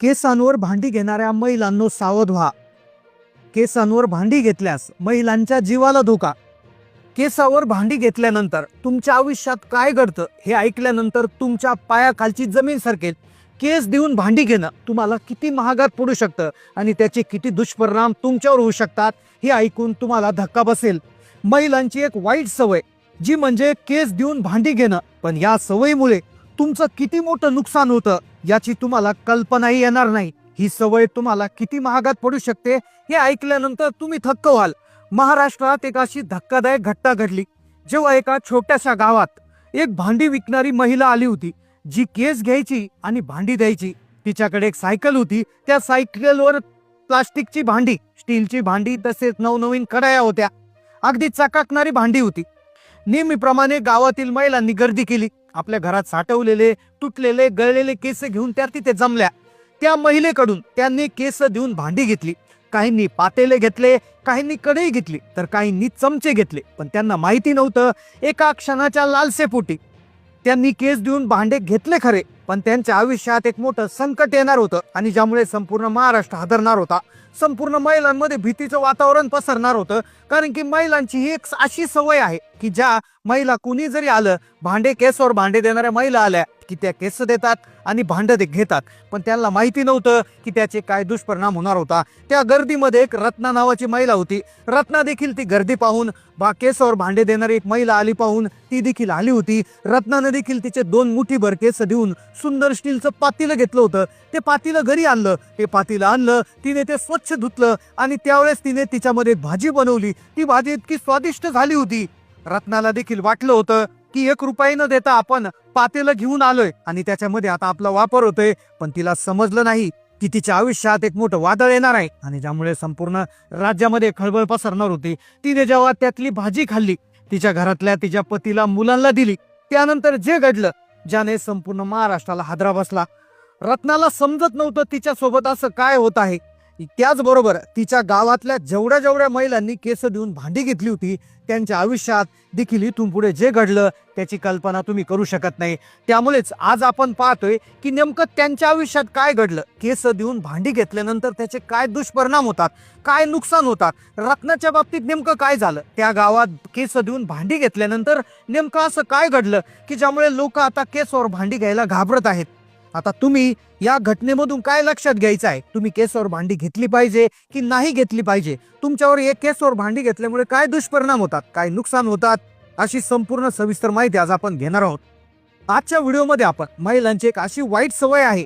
केसांवर भांडी घेणाऱ्या महिलांनो सावध व्हा. केसांवर भांडी घेतल्यास महिलांच्या जीवाला धोका. केसावर भांडी घेतल्यानंतर तुमच्या आयुष्यात काय घडतं हे ऐकल्यानंतर तुमच्या पायाखालची जमीन सरकेल. केस देऊन भांडी घेणं तुम्हाला किती महागात पडू शकतं आणि त्याचे किती दुष्परिणाम तुमच्यावर होऊ शकतात हे ऐकून तुम्हाला धक्का बसेल. महिलांची एक वाईट सवय जी म्हणजे केस देऊन भांडी घेणं, पण या सवयीमुळे तुमचं किती मोठं नुकसान होतं याची तुम्हाला कल्पनाही येणार नाही. ही सवय तुम्हाला किती महागात पडू शकते हे ऐकल्यानंतर तुम्ही थक्क व्हाल. महाराष्ट्रात एक अशी धक्कादायक घटना घडली जेव्हा एका छोट्याशा गावात एक भांडी विकणारी महिला आली होती, जी केस घ्यायची आणि भांडी द्यायची. तिच्याकडे एक सायकल होती. त्या सायकलवर प्लास्टिकची भांडी, स्टीलची भांडी तसेच नवनवीन कढया होत्या. अगदी चकाकणारी भांडी होती. नेहमीप्रमाणे गावातील महिलांनी गर्दी केली. आपल्या घरात साठवलेले तुटलेले गळलेले केस घेऊन त्या तिथे जमल्या. त्या महिलेकडून त्यांनी केस देऊन भांडी घेतली. काहींनी पातेले घेतले, काहींनी कढई घेतली, तर काहींनी चमचे घेतले. पण त्यांना माहिती नव्हतं एका क्षणाच्या लालसेपोटी त्यांनी केस देऊन भांडे घेतले खरे, पण त्यांच्या आयुष्यात एक मोठं संकट येणार होतं आणि ज्यामुळे संपूर्ण महाराष्ट्र हादरणार होता. संपूर्ण महिलांमध्ये भीतीचं वातावरण पसरणार होतं. कारण की महिलांची ही एक अशी सवय आहे की ज्या महिला कुणी जरी आलं, भांडे केसवर भांडे देणाऱ्या महिला आल्या की त्या केस देतात आणि भांडे घेतात, पण त्यांना माहिती नव्हतं की त्याचे काय दुष्परिणाम होणार होता. त्या गर्दीमध्ये एक रत्ना नावाची महिला होती. रत्ना देखील ती गर्दी पाहून, केसावर भांडे देणारी एक महिला आली पाहून ती देखील आली होती. रत्नाने देखील तिचे 2 मुठीभर केस देऊन सुंदर स्टीलचं पातेलं घेतलं होतं. ते पातेलं घरी आणलं. ते पातेलं आणलं, तिने ते स्वच्छ धुतलं आणि त्यावेळेस तिने तिच्यामध्ये भाजी बनवली. ती भाजी इतकी स्वादिष्ट झाली होती. रत्नाला देखील वाटलं होतं की 1 रुपया न देता आपण पातेलं घेऊन आलोय आणि त्याच्यामध्ये आता आपला वापर होतोय. पण तिला समजलं नाही की तिच्या आयुष्यात एक मोठं वादळ येणार आहे आणि ज्यामुळे संपूर्ण राज्यामध्ये खळबळ पसरणार होती. तिने जेव्हा त्यातली भाजी खाल्ली, तिच्या घरातल्या तिच्या पतीला, मुलांना दिली, त्यानंतर जे घडलं ज्याने संपूर्ण महाराष्ट्राला हादरा बसला. रत्नाला समजत नव्हतं तिच्या सोबत असं काय होत आहे. त्याचबरोबर तिच्या गावातल्या जेवढ्या महिलांनी केस देऊन भांडी घेतली होती त्यांच्या आयुष्यात देखील इथून पुढे जे घडलं त्याची कल्पना तुम्ही करू शकत नाही. त्यामुळेच आज आपण पाहतोय की नेमकं त्यांच्या आयुष्यात काय घडलं. केस देऊन भांडी घेतल्यानंतर त्याचे काय दुष्परिणाम होतात, काय नुकसान होतात. रत्नाच्या बाबतीत नेमकं काय झालं, त्या गावात केस देऊन भांडी घेतल्यानंतर नेमकं असं काय घडलं की ज्यामुळे लोक आता केसवर भांडी घ्यायला घाबरत आहेत. आता तुम्ही या घटनेमधून काय लक्षात घ्यायचं आहे, तुम्ही केसवर भांडी घेतली पाहिजे की नाही घेतली पाहिजे, तुमच्यावर एक केसवर भांडी घेतल्यामुळे काय दुष्परिणाम होतात, काय नुकसान होतात, अशी संपूर्ण सविस्तर माहिती आज आपण घेणार आहोत. आजच्या व्हिडिओमध्ये आपण महिलांची एक अशी वाईट सवय आहे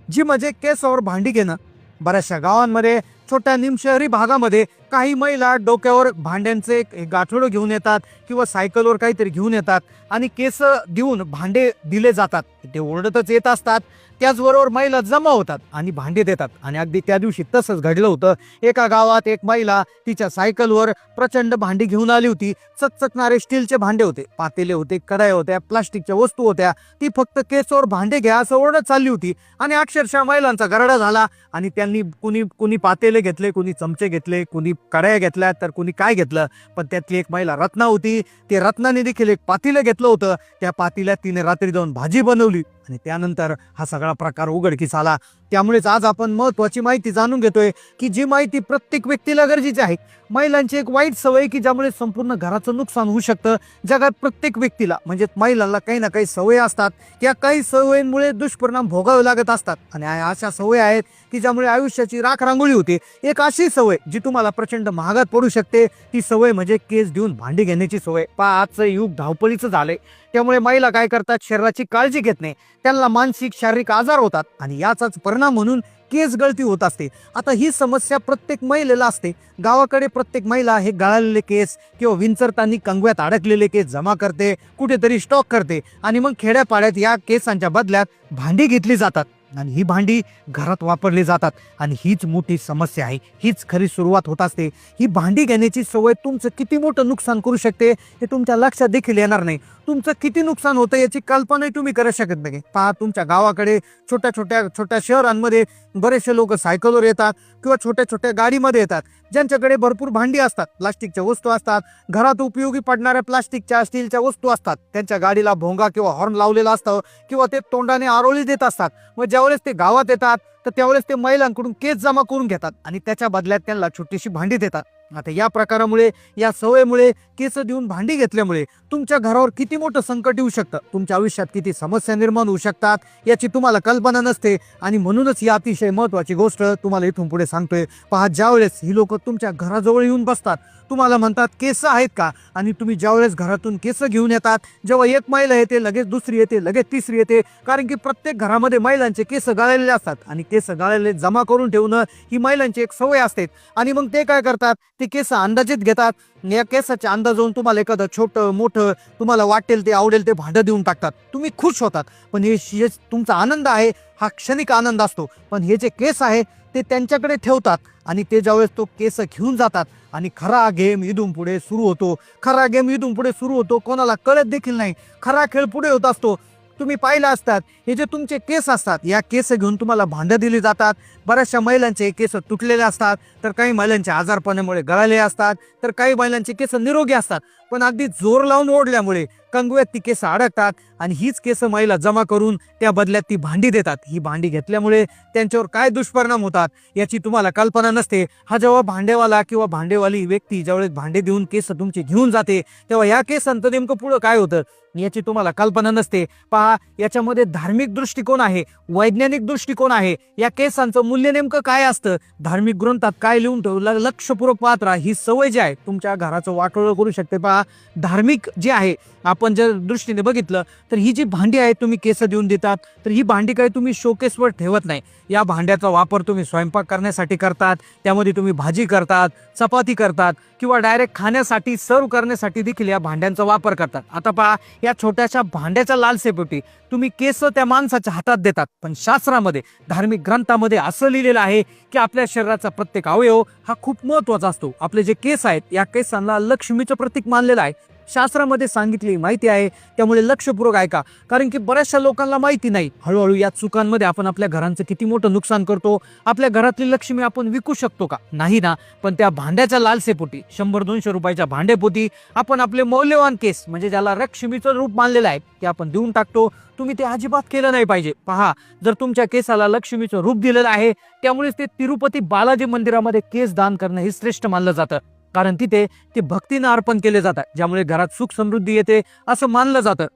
जी म्हणजे केसवर भांडी घेणं. बऱ्याचशा गावांमध्ये, छोट्या निमशहरी भागामध्ये काही महिला डोक्यावर भांड्यांचे गाठोडं घेऊन येतात किंवा सायकलवर काहीतरी घेऊन येतात आणि केस देऊन भांडे दिले जातात. ते ओरडतच येत असतात. त्याचबरोबर महिला जमा होतात आणि भांडे देतात. आणि अगदी त्या दिवशी तसंच घडलं होतं. एका गावात एक महिला तिच्या सायकलवर प्रचंड भांडी घेऊन आली होती. चकचकणारे स्टीलचे भांडे होते, पातेले होते, कढया होत्या, प्लास्टिकच्या वस्तू होत्या. ती फक्त केसवर भांडे घ्या असं ओरडत चालली होती आणि अक्षरशः महिलांचा गरडा झाला. आणि त्यांनी कुणी पातेले घेतले, कुणी चमचे घेतले, कुणी कढया घेतल्या, तर कुणी काय घेतलं. पण त्यातली एक महिला रत्ना होती. ते रत्नाने देखील एक पातेलं घेतलं होतं. त्या पातेल्यात तिने रात्री जाऊन भाजी बनवली आणि त्यानंतर हा सगळा प्रकार उघडकीस आला. त्यामुळेच आज आपण महत्वाची माहिती जाणून घेतोय की जी माहिती प्रत्येक व्यक्तीला गरजेची आहे. महिलांची एक वाईट सवय की ज्यामुळे संपूर्ण घराचं नुकसान होऊ शकतं. जगात प्रत्येक व्यक्तीला म्हणजे महिलांना काही ना काही सवयी असतात. त्या काही सवयींमुळे दुष्परिणाम भोगावे लागत असतात आणि अशा सवयी आहेत की ज्यामुळे आयुष्याची राखरांगोळी होते. एक अशी सवय जी तुम्हाला प्रचंड महागात पडू शकते, ती सवय म्हणजे केस देऊन भांडी घेण्याची सवय. आजचं युग धावपळीचं झालंय. त्यामुळे महिला काय करतात, शरीराची काळजी घेत नाही. त्यांना मानसिक शारीरिक आजार होतात आणि याचाच परिणाम म्हणून केस गळती होत असते. आता ही समस्या प्रत्येक महिलेला असते. गावाकडे प्रत्येक महिला हे गळालेले केस किंवा विंचरतानी कंगव्यात अडकलेले केस जमा करते, कुठेतरी स्टॉक करते आणि मग खेड्यापाड्यात या केसांच्या बदल्यात भांडी घेतली जातात आणि ही भांडी घरात वापरली जातात. आणि हीच मोठी समस्या आहे. हीच खरी सुरुवात होत असते. ही भांडी घेण्याची सवय तुमचं किती मोठं नुकसान करू शकते हे तुमच्या लक्षात देखील येणार नाही. तुमचं किती नुकसान होतं याची कल्पनाही तुम्ही करू शकत नाही. पहा, तुमच्या गावाकडे छोट्या शहरांमध्ये बरेचसे लोक सायकलवर येतात किंवा छोट्या गाडीमध्ये येतात, ज्यांच्याकडे भरपूर भांडी असतात, प्लास्टिकच्या वस्तू असतात, घरात उपयोगी पडणाऱ्या प्लास्टिकच्या स्टीलच्या वस्तू असतात. त्यांच्या गाडीला भोंगा किंवा हॉर्न लावलेला असतं किंवा ते तोंडाने आरोळी देत असतात. व ज्यावेळेस ते गावात येतात तर त्यावेळेस ते महिलांकडून केस जमा करून घेतात आणि त्याच्या बदल्यात त्यांना छोटीशी भांडी देतात. आता या प्रकारामुळे, या सवयीमुळे, केस देऊन भांडी घेतल्यामुळे तुमच्या घरावर किती मोठं संकट येऊ शकतं, तुमच्या आयुष्यात किती समस्या निर्माण होऊ शकतात याची तुम्हाला कल्पना नसते. आणि म्हणूनच ही अतिशय महत्त्वाची गोष्ट तुम्हाला इथून पुढे सांगतोय. पहा, ज्यावेळेस ही लोक तुमच्या घराजवळ येऊन बसतात, तुम्हाला म्हणतात केस आहेत का, आणि तुम्ही ज्यावेळेस घरातून केस घेऊन येतात, जेव्हा एक महिला येते लगेच दुसरी येते, लगेच तिसरी येते, कारण की प्रत्येक घरामध्ये महिलांचे केस गळलेले असतात आणि केस गळलेले जमा करून ठेवणं ही महिलांची एक सवय असते. आणि मग ते काय करतात, ते केस अंदाजित घेतात. या केसाच्या अंदाजावरून तुम्हाला एखादं छोटं मोठं तुम्हाला वाटेल ते आवडेल ते भांडं देऊन टाकतात. तुम्ही खुश होतात, पण हे तुमचा आनंद आहे हा क्षणिक आनंद असतो. पण हे जे केस आहे ते त्यांच्याकडे ठेवतात आणि ते ज्यावेळेस तो केस घेऊन जातात आणि खरा गेम इथून पुढे सुरू होतो. खरा गेम इथून पुढे सुरू होतो, कोणाला कळत देखील नाही. खरा खेळ पुढे होत असतो. तुम्ही पाहिलं असतात, हे जे तुमचे केस असतात, या केस घेऊन तुम्हाला भांडं दिली जातात. बऱ्याचशा महिलांचे केस तुटलेले असतात, तर काही महिलांचे आजारपणामुळे गळाले असतात, तर काही महिलांचे केस निरोगी असतात. पण अगदी जोर लावून ओढल्यामुळे कंगव्यात ती केस अडकतात आणि हीच केस महिला जमा करून त्या बदल्यात ती भांडी देतात. ही भांडी घेतल्यामुळे त्यांच्यावर काय दुष्परिणाम होतात याची तुम्हाला कल्पना नसते. हा जेव्हा भांडेवाला किंवा भांडेवाली व्यक्ती ज्यावेळेस भांडे देऊन केस तुमची घेऊन जाते, तेव्हा या केसांचं नेमकं पुढं काय होतं याची तुम्हाला कल्पना नसते. पहा, याच्यामध्ये धार्मिक दृष्टिकोन आहे, वैज्ञानिक दृष्टिकोन आहे. या केसांचं मूल्य नेमकं काय असतं, धार्मिक ग्रंथात काय लिहून ठेवलं, लक्षपूर्वक पाहत राहा. ही सवय जी आहे तुमच्या घराचं वाटोळं करू शकते. पहा, धार्मिक जे आहे, आपण जर दृष्टीने बघितलं तर ही जी भांडी आहे तुम्ही केस देऊन देतात, तर ही भांडी काही तुम्ही शोकेसवर ठेवत नाही. या भांड्याचा वापर तुम्ही स्वयंपाक करण्यासाठी करतात, त्यामध्ये तुम्ही भाजी करतात, चपाती करतात किंवा डायरेक्ट खाण्यासाठी सर्व करण्यासाठी देखील या भांड्यांचा वापर करतात. आता पहा, या छोट्याशा भांड्याच्या लालसेपोटी तुम्ही केस त्या माणसाच्या हातात देतात. पण शास्त्रामध्ये, धार्मिक ग्रंथामध्ये असं लिहिलेलं आहे की आपल्या शरीराचा प्रत्येक अवयव हा खूप महत्त्वाचा असतो. आपले जे केस आहेत या केसांना लक्ष्मीचं प्रतीक मानलेलं आहे. शास्त्रामध्ये सांगितली माहिती आहे, त्यामुळे लक्षपूर्वक ऐका, कारण की बऱ्याचशा लोकांना माहिती नाही. हळूहळू या चुकांमध्ये आपण आपल्या घरांचं किती मोठं नुकसान करतो. आपल्या घरातली लक्ष्मी आपण विकू शकतो का? नाही ना. पण त्या भांड्याच्या लालसेपोटी, 100-200 रुपयाच्या भांड्यापोटी आपण आपले मौल्यवान केस, म्हणजे ज्याला लक्ष्मीचं रूप मानलेलं आहे, ते आपण देऊन टाकतो. तुम्ही ते अजिबात केलं नाही पाहिजे. पहा, जर तुमच्या केसाला लक्ष्मीचं रूप दिलेलं आहे, त्यामुळेच ते तिरुपती बालाजी मंदिरामध्ये केस दान करणं हे श्रेष्ठ मानलं जातं, कारण तिथे ते भक्तीनं अर्पण केले जातात, ज्यामुळे घरात सुख समृद्धी येते असं मानलं जातं.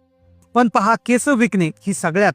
पण पहा, केस विकणे ही सगळ्यात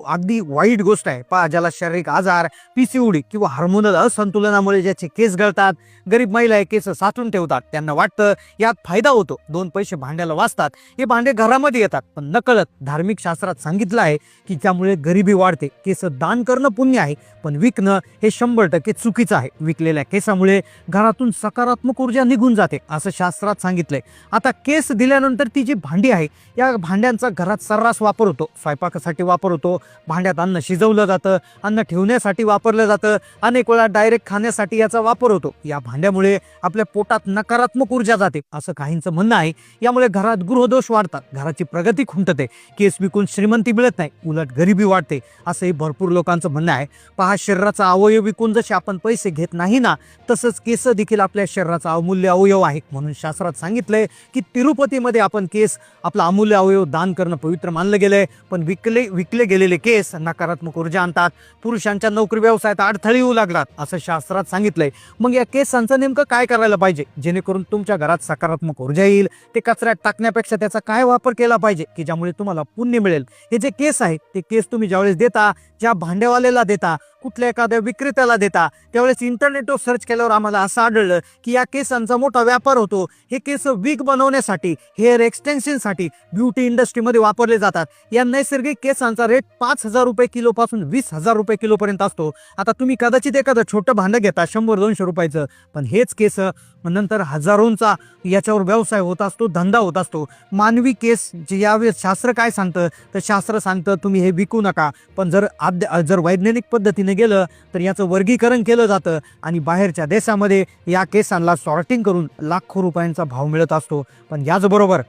अगदी वाईट गोष्ट आहे. पहा, ज्याला शारीरिक आजार, PCOD किंवा हार्मोनल असंतुलनामुळे ज्याचे केस गळतात, गरीब महिला हे केस साठवून ठेवतात. त्यांना वाटतं यात फायदा होतो, 2 पैसे भांड्याला वाचतात, हे भांडे घरामध्ये येतात. पण नकळत धार्मिक शास्त्रात सांगितलं आहे की त्यामुळे गरिबी वाढते. केस दान करणं पुण्य आहे, पण विकणं हे 100% चुकीचं आहे. विकलेल्या केसामुळे घरातून सकारात्मक ऊर्जा निघून जाते असं शास्त्रात सांगितलंय. आता केस दिल्यानंतर ती जी भांडी आहे, या भांड्यांचा घरात सर्रास वापर होतो. स्वयंपाकासाठी वापर होतो, भांड्यात अन्न शिजवलं जातं, अन्न ठेवण्यासाठी वापरलं जातं, अनेक वेळा डायरेक्ट खाण्यासाठी याचा वापर होतो. या भांड्यामुळे आपल्या पोटात नकारात्मक ऊर्जा जाते असं काहींचं म्हणणं आहे. यामुळे घरात गृहदोष वाढतात, घराची प्रगती खुंटते, केस विकून श्रीमंती मिळत नाही, उलट गरिबी वाढते असंही भरपूर लोकांचं म्हणणं आहे. पहा, शरीराचा अवयव विकून जसे आपण पैसे घेत नाही ना, तसंच केस देखील आपल्या शरीराचा अमूल्य अवयव आहे. म्हणून शास्त्रात सांगितलंय की तिरुपतीमध्ये आपण केस, आपला अमूल्य अवयव दान करणं पवित्र मानलं गेलंय. पण विकले गेलेले केस नकारात्मक ऊर्जा आणतात, पुरुषांच्या नोकरी व्यवसायात अडथळे येऊ लागतात असं शास्त्रात सांगितलंय. मग या केसांचं नेमकं काय करायला पाहिजे जेणेकरून तुमच्या घरात सकारात्मक ऊर्जा येईल? ते कचऱ्यात टाकण्यापेक्षा त्याचा काय वापर केला पाहिजे की ज्यामुळे तुम्हाला पुण्य मिळेल? हे जे केस आहेत, ते केस तुम्ही ज्यावेळेस देता, ज्या भांडेवाल्याला देता, कुठल्या एखाद्या विक्रेत्याला देता, त्यावेळेस इंटरनेटवर सर्च केल्यावर आम्हाला असं आढळलं की या केसांचा मोठा व्यापार होतो. हे केस विग बनवण्यासाठी, हेअर एक्सटेन्शनसाठी ब्युटी इंडस्ट्रीमध्ये वापरले जातात. या नैसर्गिक केसांचा रेट 5,000 रुपये किलोपासून 20,000 रुपये किलोपर्यंत असतो. आता तुम्ही कदाचित एखादं छोटं भांडं घेता 100-200 रुपयाचं, पण हेच केस नंतर हजारोंचा याच्यावर व्यवसाय होत असतो, धंदा होत असतो. मानवी केस जे यावेळेस शास्त्र काय सांगतं, तर शास्त्र सांगतं तुम्ही हे विकू नका. पण जर वैज्ञानिक पद्धतीने गेलं तर याचं वर्गीकरण केलं जातं आणि बाहेरच्या देशामध्ये या केसांना सॉर्टिंग करून लाखो रुपयांचा भाव मिळत असतो. पण याचबरोबर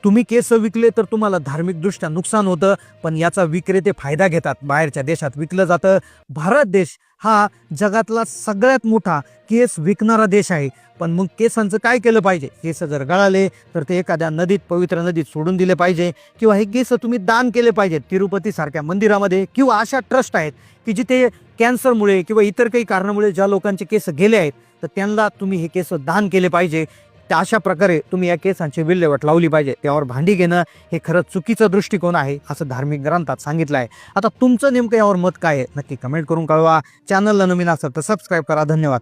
तुम्ही केस विकले तर तुम्हाला धार्मिकदृष्ट्या नुकसान होतं, पण याचा विक्रेते फायदा घेतात. बाहेरच्या देशात विकलं जातं. भारत देश हा जगातला सगळ्यात मोठा केस विकणारा देश आहे. पण मग केसांचं काय केलं पाहिजे? केस जर गळाले तर ते एखाद्या नदीत, पवित्र नदीत सोडून दिले पाहिजे, किंवा हे केस तुम्ही दान केले पाहिजेत तिरुपती सारख्या मंदिरामध्ये, किंवा अशा ट्रस्ट आहेत की जिथे कॅन्सरमुळे किंवा इतर काही कारणामुळे ज्या लोकांचे केस गेले आहेत तर त्यांना तुम्ही हे केस दान केले पाहिजे. त्या अशा प्रकारे तुम्ही या केसांची विल्हेवाट लावली पाहिजे. त्यावर भांडी घेणं हे खरंच चुकीचा दृष्टिकोन आहे असं धार्मिक ग्रंथात सांगितलं आहे. आता तुमचं नेमकं यावर मत काय आहे नक्की कमेंट करून कळवा. चॅनलला नवीन असेल तर सबस्क्राईब करा. धन्यवाद.